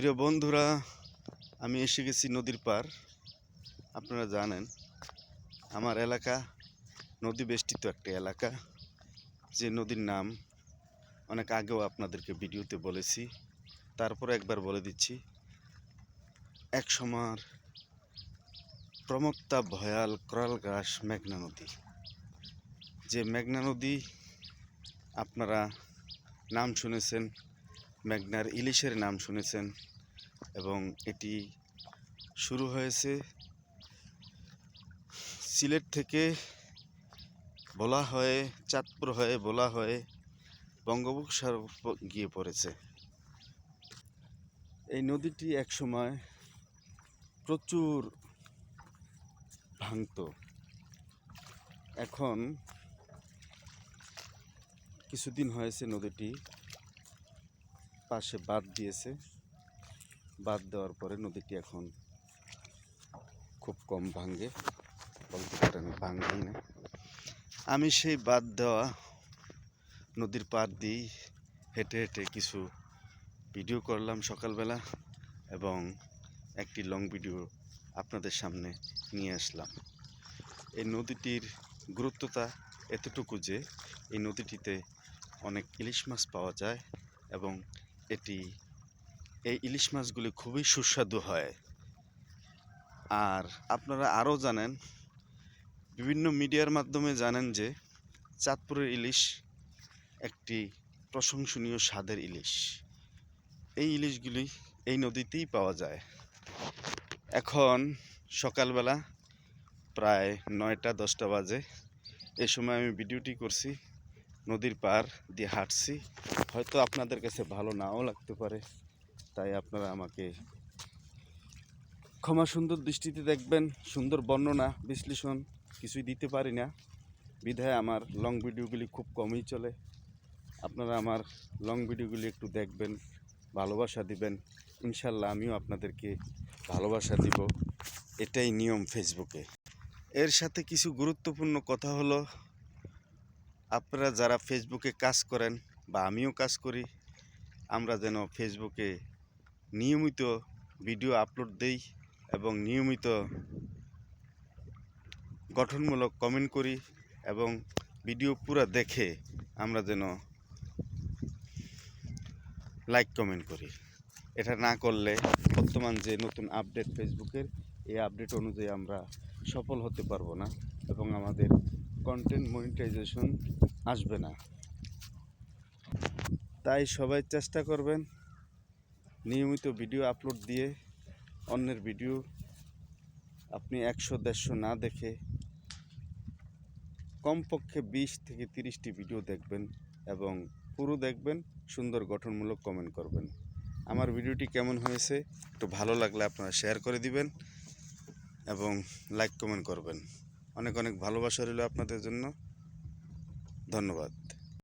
প্রিয় বন্ধুরা, আমি এসে গেছি নদীর পার। আপনারা জানেন আমার এলাকা নদী বেষ্টিত একটা এলাকা, যে নদীর নাম অনেক আগেও আপনাদেরকে ভিডিওতে বলেছি, তারপরে একবার বলে দিচ্ছি। এক সময়ের প্রমত্তা ভয়াল করালগ্রাস মেঘনা নদী। যে মেঘনা নদী আপনারা নাম শুনেছেন, মেঘনার ইলিশের নাম শুনেছেন, এবং এটি শুরু হয়েছে সিলেট থেকে, বলা হয় চাঁদপুর হয়ে, বলা হয় বঙ্গোপসাগর গিয়ে পড়েছে। এই নদীটি একসময় প্রচুর ভাঙত। এখন কিছুদিন হয়েছে নদীটি পাশে বাঁধ দিয়েছে। বাঁধ দেওয়ার পরে নদীটি এখন খুব কম ভাঙে, বলতে পারেন ভাঙেই না। আমি সেই বাঁধ দেওয়া নদীর পার দিয়ে হেঁটে হেঁটে কিছু ভিডিও করলাম সকালবেলা, এবং একটি লং ভিডিও আপনাদের সামনে নিয়ে আসলাম। এই নদীটির গুরুত্বতা এতটুকু যে এই নদীটিতে অনেক ইলিশ মাছ পাওয়া যায়, এবং এই ইলিশ মাছগুলি খুবই সুস্বাদু হয়। আর আপনারা আরও জানেন, বিভিন্ন মিডিয়ার মাধ্যমে জানেন যে চাঁদপুরের ইলিশ একটি প্রশংসনীয় স্বাদের ইলিশ। এই ইলিশগুলি এই নদীতেই পাওয়া যায়। এখন সকালবেলা প্রায় 9টা-10টা বাজে। এই সময় আমি ভিডিওটি করছি, নদীর পার দিয়ে হাঁটছি। হয়তো আপনাদের কাছে ভালো নাও লাগতে পারে, তাই আপনারা আমাকে ক্ষমা সুন্দর দৃষ্টিতে দেখবেন। সুন্দর বর্ণনা বিশ্লেষণ কিছুই দিতে পারি না, বিধায় আমার লং ভিডিওগুলি খুব কমই চলে। আপনারা আমার লং ভিডিওগুলি একটু দেখবেন, ভালোবাসা দিবেন। ইনশাল্লাহ আমিও আপনাদেরকে ভালোবাসা দিব, এটাই নিয়ম ফেসবুকে। এর সাথে কিছু গুরুত্বপূর্ণ কথা হলো, আপনারা যারা ফেসবুকে কাজ করেন বা আমিও কাজ করি, আমরা যেন ফেসবুকে নিয়মিত ভিডিও আপলোড দেই এবং নিয়মিত গঠনমূলক কমেন্ট করি, এবং ভিডিও পুরো দেখে আমরা যেন লাইক কমেন্ট করি। এটা না করলে বর্তমান যে নতুন আপডেট ফেসবুকের, এই আপডেট অনুযায়ী আমরা সফল হতে পারবো না, এবং আমাদের কন্টেন্ট মনিটাইজেশন আসবে না। তাই সবাই চেষ্টা করবেন নিয়মিত ভিডিও আপলোড দিয়ে অন্যের ভিডিও আপনি 100-150 না দেখে কমপক্ষে 20 থেকে 30টি ভিডিও দেখবেন, এবং পুরো দেখবেন, সুন্দর গঠনমূলক কমেন্ট করবেন। আমার ভিডিওটি কেমন হয়েছে একটু ভালো লাগলে আপনারা শেয়ার করে দিবেন এবং লাইক কমেন্ট করবেন। অনেক অনেক ভালোবাসা রইল আপনাদের জন্য। ধন্যবাদ।